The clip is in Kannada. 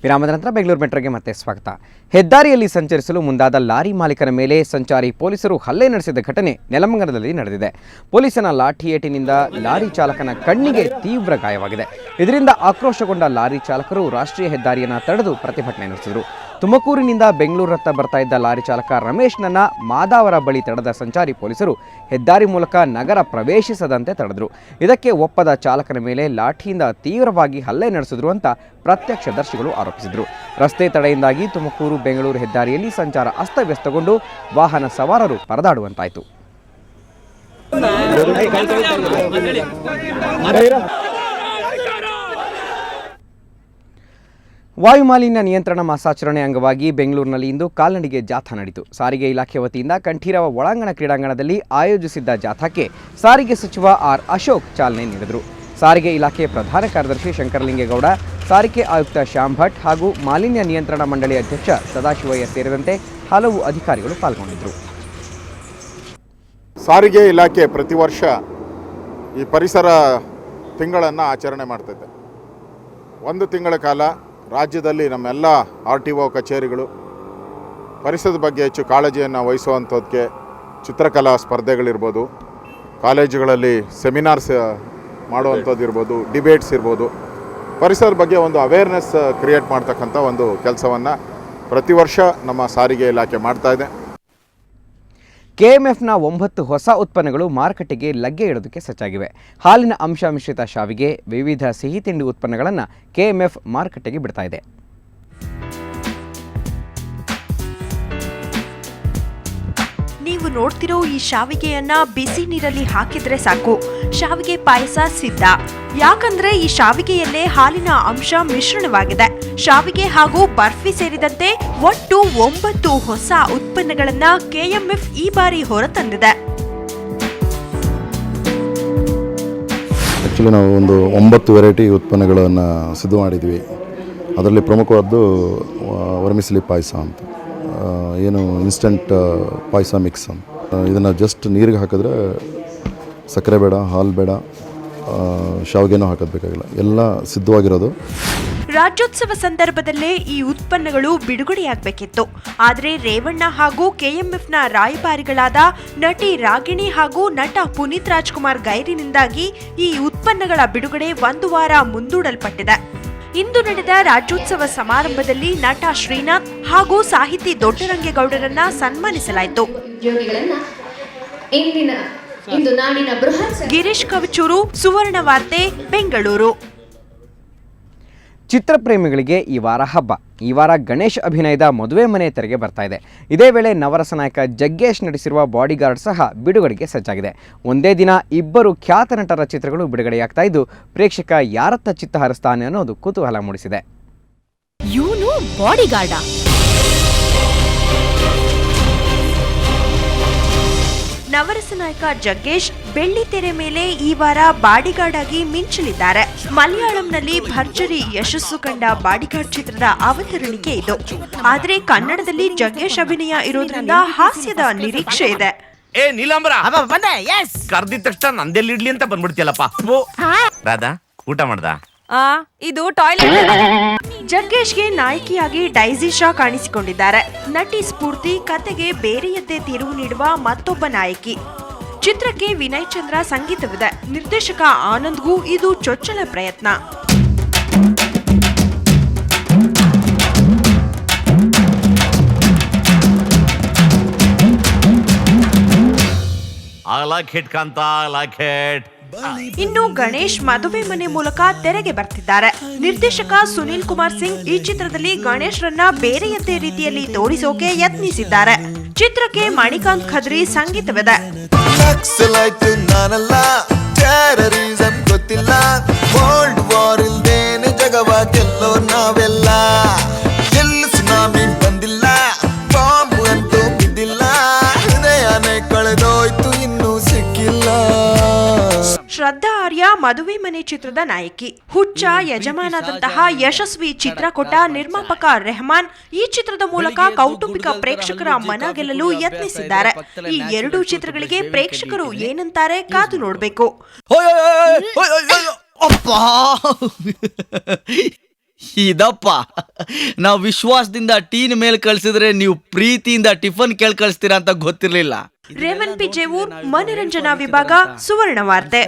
ವಿರಾಮದ ನಂತರ ಬೆಂಗಳೂರು ಮೆಟ್ರೋಗೆ ಮತ್ತೆ ಸ್ವಾಗತ. ಹೆದ್ದಾರಿಯಲ್ಲಿ ಸಂಚರಿಸಲು ಮುಂದಾದ ಲಾರಿ ಮಾಲೀಕನ ಮೇಲೆ ಸಂಚಾರಿ ಪೊಲೀಸರು ಹಲ್ಲೆ ನಡೆಸಿದ ಘಟನೆ ನೆಲಮಂಗಲದಲ್ಲಿ ನಡೆದಿದೆ. ಪೊಲೀಸನ ಲಾಠಿ ಏಟಿನಿಂದ ಲಾರಿ ಚಾಲಕನ ಕಣ್ಣಿಗೆ ತೀವ್ರ ಗಾಯವಾಗಿದೆ. ಇದರಿಂದ ಆಕ್ರೋಶಗೊಂಡ ಲಾರಿ ಚಾಲಕರು ರಾಷ್ಟ್ರೀಯ ಹೆದ್ದಾರಿಯನ್ನು ತಡೆದು ಪ್ರತಿಭಟನೆ ನಡೆಸಿದರು. ತುಮಕೂರಿನಿಂದ ಬೆಂಗಳೂರತ್ತ ಬರ್ತಾ ಇದ್ದ ಲಾರಿ ಚಾಲಕ ರಮೇಶ್ನನ್ನ ಮಾದಾವರ ಬಳಿ ತಡೆದ ಸಂಚಾರಿ ಪೊಲೀಸರು ಹೆದ್ದಾರಿ ಮೂಲಕ ನಗರ ಪ್ರವೇಶಿಸದಂತೆ ತಡೆದರು. ಇದಕ್ಕೆ ಒಪ್ಪದ ಚಾಲಕನ ಮೇಲೆ ಲಾಠಿಯಿಂದ ತೀವ್ರವಾಗಿ ಹಲ್ಲೆ ನಡೆಸಿದ್ರು ಅಂತ ಪ್ರತ್ಯಕ್ಷದರ್ಶಿಗಳು ಆರೋಪಿಸಿದರು. ರಸ್ತೆ ತಡೆಯಿಂದಾಗಿ ತುಮಕೂರು ಬೆಂಗಳೂರು ಹೆದ್ದಾರಿಯಲ್ಲಿ ಸಂಚಾರ ಅಸ್ತವ್ಯಸ್ತಗೊಂಡು ವಾಹನ ಸವಾರರು ಪರದಾಡುವಂತಾಯಿತು. ವಾಯುಮಾಲಿನ್ಯ ನಿಯಂತ್ರಣ ಮಾಸಾಚರಣೆ ಅಂಗವಾಗಿ ಬೆಂಗಳೂರಿನಲ್ಲಿ ಇಂದು ಕಾಲ್ನಡಿಗೆ ಜಾಥಾ ನಡೆಯಿತು. ಸಾರಿಗೆ ಇಲಾಖೆ ವತಿಯಿಂದ ಕಂಠೀರವ ಒಳಾಂಗಣ ಕ್ರೀಡಾಂಗಣದಲ್ಲಿ ಆಯೋಜಿಸಿದ್ದ ಜಾಥಾಕ್ಕೆ ಸಾರಿಗೆ ಸಚಿವ ಆರ್ ಅಶೋಕ್ ಚಾಲನೆ ನೀಡಿದರು. ಸಾರಿಗೆ ಇಲಾಖೆ ಪ್ರಧಾನ ಕಾರ್ಯದರ್ಶಿ ಶಂಕರಲಿಂಗೇಗೌಡ, ಸಾರಿಗೆ ಆಯುಕ್ತ ಶ್ಯಾಮ್ ಭಟ್ ಹಾಗೂ ಮಾಲಿನ್ಯ ನಿಯಂತ್ರಣ ಮಂಡಳಿ ಅಧ್ಯಕ್ಷ ಸದಾಶಿವಯ್ಯ ಸೇರಿದಂತೆ ಹಲವು ಅಧಿಕಾರಿಗಳು ಪಾಲ್ಗೊಂಡಿದ್ದರು. ಸಾರಿಗೆ ಇಲಾಖೆ ಪ್ರತಿ ವರ್ಷ ಈ ಪರಿಸರ ತಿಂಗಳನ್ನು ಆಚರಣೆ ಮಾಡ್ತಿದೆ. ಒಂದು ತಿಂಗಳ ಕಾಲ ರಾಜ್ಯದಲ್ಲಿ ನಮ್ಮೆಲ್ಲ RTO ಕಚೇರಿಗಳು ಪರಿಸರದ ಬಗ್ಗೆ ಹೆಚ್ಚು ಕಾಳಜಿಯನ್ನು ವಹಿಸುವಂಥದ್ದಕ್ಕೆ ಚಿತ್ರಕಲಾ ಸ್ಪರ್ಧೆಗಳಿರ್ಬೋದು, ಕಾಲೇಜುಗಳಲ್ಲಿ ಸೆಮಿನಾರ್ಸ್ ಮಾಡುವಂಥದ್ದು ಇರ್ಬೋದು, ಡಿಬೇಟ್ಸ್ ಇರ್ಬೋದು, ಪರಿಸರದ ಬಗ್ಗೆ ಒಂದು ಅವೇರ್ನೆಸ್ ಕ್ರಿಯೇಟ್ ಮಾಡ್ತಕ್ಕಂಥ ಒಂದು ಕೆಲಸವನ್ನು ಪ್ರತಿ ವರ್ಷ ನಮ್ಮ ಸಾರಿಗೆ ಇಲಾಖೆ ಮಾಡ್ತಾಯಿದೆ. KMFನ 9 ಹೊಸ ಉತ್ಪನ್ನಗಳು ಮಾರುಕಟ್ಟೆಗೆ ಲಗ್ಗೆ ಇಡೋದಕ್ಕೆ ಸಜ್ಜಾಗಿವೆ. ಹಾಲಿನ ಅಂಶ ಮಿಶ್ರಿತ ಶಾವಿಗೆ, ವಿವಿಧ ಸಿಹಿ ತಿಂಡಿ ಉತ್ಪನ್ನಗಳನ್ನು KMF ಮಾರುಕಟ್ಟೆಗೆ ಬಿಡ್ತಾ ಇದೆ. ನೀವು ನೋಡ್ತಿರೋ ಈ ಶಾವಿಗೆಯನ್ನ ಬಿಸಿ ನೀರಲ್ಲಿ ಹಾಕಿದ್ರೆ ಸಾಕು, ಶಾವಿಗೆ ಪಾಯಸ ಸಿದ್ಧ. ಯಾಕಂದ್ರೆ ಈ ಶಾವಿಗೆಯಲ್ಲೇ ಹಾಲಿನ ಅಂಶ ಮಿಶ್ರಣವಾಗಿದೆ. ಶಾವಿಗೆ ಹಾಗೂ ಬರ್ಫಿ ಸೇರಿದಂತೆ ಒಟ್ಟು 9 ಹೊಸ ಉತ್ಪನ್ನಗಳನ್ನ KMF ಈ ಬಾರಿ ಹೊರತಂದಿದೆ. ಆ್ಯಕ್ಚುಲಿ ನಾವು ಒಂದು 9 ವೆರೈಟಿ ಉತ್ಪನ್ನಗಳನ್ನು ಸಿದ್ಧ ಮಾಡಿದ್ವಿ. ಅದರಲ್ಲಿ ಪ್ರಮುಖವಾದ್ದು ವರ್ಮಿಸಲಿ ಪಾಯಸ ಅಂತ, ಏನು ಇನ್ಸ್ಟಂಟ್ ಪಾಯಸ ಮಿಕ್ಸ್ ಅಂತ. ಇದನ್ನು ಜಸ್ಟ್ ನೀರಿಗೆ ಹಾಕಿದ್ರೆ ಸಕ್ಕರೆ ಬೇಡ, ಹಾಲು ಬೇಡ, ಶಾವಿಗೆನೂ ಹಾಕೋದು ಬೇಕಾಗಿಲ್ಲ, ಎಲ್ಲ ಸಿದ್ಧವಾಗಿರೋದು. ರಾಜ್ಯೋತ್ಸವ ಸಂದರ್ಭದಲ್ಲೇ ಈ ಉತ್ಪನ್ನಗಳು ಬಿಡುಗಡೆಯಾಗಬೇಕಿತ್ತು. ಆದರೆ ರೇವಣ್ಣ ಹಾಗೂ KMFನ ರಾಯಭಾರಿಗಳಾದ ನಟಿ ರಾಗಿಣಿ ಹಾಗೂ ನಟ ಪುನೀತ್ ರಾಜ್ಕುಮಾರ್ ಗೈರಿನಿಂದಾಗಿ ಈ ಉತ್ಪನ್ನಗಳ ಬಿಡುಗಡೆ 1 ವಾರ ಮುಂದೂಡಲ್ಪಟ್ಟಿದೆ. ಇಂದು ನಡೆದ ರಾಜ್ಯೋತ್ಸವ ಸಮಾರಂಭದಲ್ಲಿ ನಟ ಶ್ರೀನಾಥ್ ಹಾಗೂ ಸಾಹಿತಿ ದೊಡ್ಡರಂಗೇಗೌಡರನ್ನ ಸನ್ಮಾನಿಸಲಾಯಿತು. ಗಿರೀಶ್ ಕವಚೂರು, ಸುವರ್ಣ ವಾರ್ತೆ, ಬೆಂಗಳೂರು. ಚಿತ್ರಪ್ರೇಮಿಗಳಿಗೆ ಈ ವಾರ ಹಬ್ಬ. ಈ ವಾರ ಗಣೇಶ್ ಅಭಿನಯದ ಮದುವೆ ಮನೆ ತೆರೆಗೆ ಬರ್ತಾ ಇದೆ. ಇದೇ ವೇಳೆ ನವರಸ ನಾಯಕ ಜಗ್ಗೇಶ್ ನಟಿಸಿರುವ ಬಾಡಿಗಾರ್ಡ್ ಸಹ ಬಿಡುಗಡೆಗೆ ಸಜ್ಜಾಗಿದೆ. ಒಂದೇ ದಿನ 2 ಖ್ಯಾತ ನಟರ ಚಿತ್ರಗಳು ಬಿಡುಗಡೆಯಾಗ್ತಾ ಇದ್ದು, ಪ್ರೇಕ್ಷಕ ಯಾರತ್ತ ಚಿತ್ತ ಹರಿಸ್ತಾನೆ ಅನ್ನೋದು ಕುತೂಹಲ ಮೂಡಿಸಿದೆ. ನವರಸ ನಾಯಕ ಜಗ್ಗೇಶ್ ಬೆಳ್ಳಿ ತೆರೆ ಮೇಲೆ ಈ ವಾರ ಬಾಡಿಗಾರ್ಡ್ ಆಗಿ ಮಿಂಚಲಿದ್ದಾರೆ. ಮಲಯಾಳಂನಲ್ಲಿ ಭರ್ಜರಿ ಯಶಸ್ಸು ಕಂಡ ಬಾಡಿಗಾರ್ಡ್ ಚಿತ್ರದ ಅವತರಣಿಕೆ ಇದು. ಆದ್ರೆ ಕನ್ನಡದಲ್ಲಿ ಜಗ್ಗೇಶ್ ಅಭಿನಯ ಇರೋದ್ರಿಂದ ಹಾಸ್ಯದ ನಿರೀಕ್ಷೆ ಇದೆ. ಕರ್ದಿದ ತಕ್ಷಣ ನಂದೆಲ್ಲಿಡ್ಲಿ ಅಂತ ಬಂದ್ಬಿಡ್ತಿಯಲ್ಲಪ್ಪ. ರಾಧಾ, ಊಟ ಮಾಡ್ದ? ಇದು ಟಾಯ್ಲೆಟ್. ಜಗ್ಗೇಶ್ಗೆ ನಾಯಕಿಯಾಗಿ ಡೈಸಿ ಶಾ ಕಾಣಿಸಿಕೊಂಡಿದ್ದಾರೆ. ನಟಿ ಸ್ಫೂರ್ತಿ ಕತೆಗೆ ಬೇರೆಯದ್ದೇ ತಿರುವು ನೀಡುವ ಮತ್ತೊಬ್ಬ ನಾಯಕಿ. ಚಿತ್ರಕ್ಕೆ ವಿನಯ್ ಚಂದ್ರ ಸಂಗೀತವಿದೆ. ನಿರ್ದೇಶಕ ಆನಂದ್ಗೂ ಇದು ಚೊಚ್ಚಲ ಪ್ರಯತ್ನ. ಇನ್ನು ಗಣೇಶ್ ಮದುವೆ ಮನೆ ಮೂಲಕ ತೆರೆಗೆ ಬರ್ತಿದ್ದಾರೆ. ನಿರ್ದೇಶಕ ಸುನೀಲ್ ಕುಮಾರ್ ಸಿಂಗ್ ಈ ಚಿತ್ರದಲ್ಲಿ ಗಣೇಶ್ರನ್ನ ಬೇರೆಯದ್ದೇ ರೀತಿಯಲ್ಲಿ ತೋರಿಸೋಕೆ ಯತ್ನಿಸಿದ್ದಾರೆ. ಚಿತ್ರಕ್ಕೆ ಮಣಿಕಾಂತ್ ಖದ್ರಿ ಸಂಗೀತವಿದೆ. ಶ್ರದ್ಧಾ ಆರ್ಯ ಮದುವೆ ಮನೆ ಚಿತ್ರದ ನಾಯಕಿ. ಹುಚ್ಚ, ಯಜಮಾನದಂತಹ ಯಶಸ್ವಿ ಚಿತ್ರ ಕೊಟ್ಟ ನಿರ್ಮಾಪಕ ರೆಹಮಾನ್ ಈ ಚಿತ್ರದ ಮೂಲಕ ಕೌಟುಂಬಿಕ ಪ್ರೇಕ್ಷಕರ ಮನ ಗೆಲ್ಲಲು ಯತ್ನಿಸಿದ್ದಾರೆ. ಈ 2 ಚಿತ್ರಗಳಿಗೆ ಪ್ರೇಕ್ಷಕರು ಏನಂತಾರೆ ಕಾದು ನೋಡಬೇಕು. ಇದಪ್ಪ ನಾವು ವಿಶ್ವಾಸದಿಂದ ಟೀನ್ ಮೇಲ್ ಕಳ್ಸಿದ್ರೆ ನೀವು ಪ್ರೀತಿಯಿಂದ ಟಿಫನ್ ಕೇಳ್ ಕಳಿಸ್ತೀರಾ ಅಂತ ಗೊತ್ತಿರ್ಲಿಲ್ಲ. ರೇವಣ್ ಪಿ ಜೇವೂರ್, ಮನರಂಜನಾ ವಿಭಾಗ, ಸುವರ್ಣ ವಾರ್ತೆ.